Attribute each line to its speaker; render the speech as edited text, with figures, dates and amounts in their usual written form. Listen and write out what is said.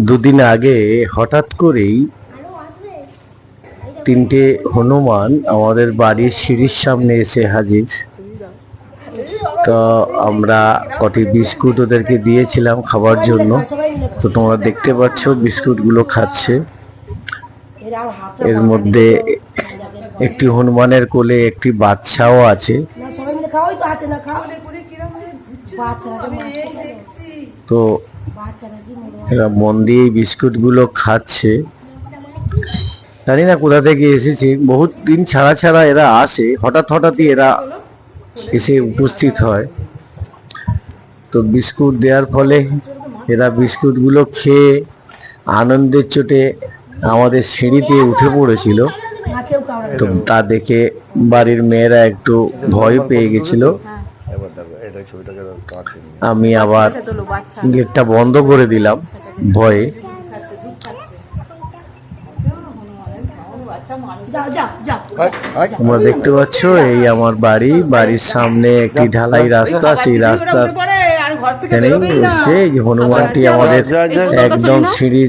Speaker 1: দুদিন আগে হঠাৎ করেই তিনটে হনুমান আমাদের বাড়ির সিঁড়ির সামনে এসে হাজির। তো আমরা কটি বিস্কুট ওদেরকে দিয়েছিলাম খাবার জন্য। তো তোমরা দেখতে পাচ্ছ বিস্কুটগুলো খাচ্ছে। এর মধ্যে একটি হনুমানের কোলে একটি বাচ্চাও আছে। তো এরা মন দিয়ে এই বিস্কুটগুলো খাচ্ছে। জানি না কোথা থেকে এসেছে, বহুত দিন ছাড়া ছাড়া এরা আসে, হঠাৎই এরা এসে উপস্থিত হয়। তো বিস্কুট দেওয়ার ফলে এরা বিস্কুটগুলো খেয়ে আনন্দের চোটে আমাদের সিঁড়িতে উঠে পড়েছিল। তো তা দেখে বাড়ির মেয়েরা একটু ভয় পেয়ে গেছিল। আমি আবার গেটটা বন্ধ করে দিলাম ভয়ে। তোমরা দেখতে পাচ্ছ এই আমার বাড়ি, বাড়ির সামনে একটি ঢালাই রাস্তা। সেই রাস্তার এখানেই এসে হনুমানটি আমাদের একদম সিঁড়ি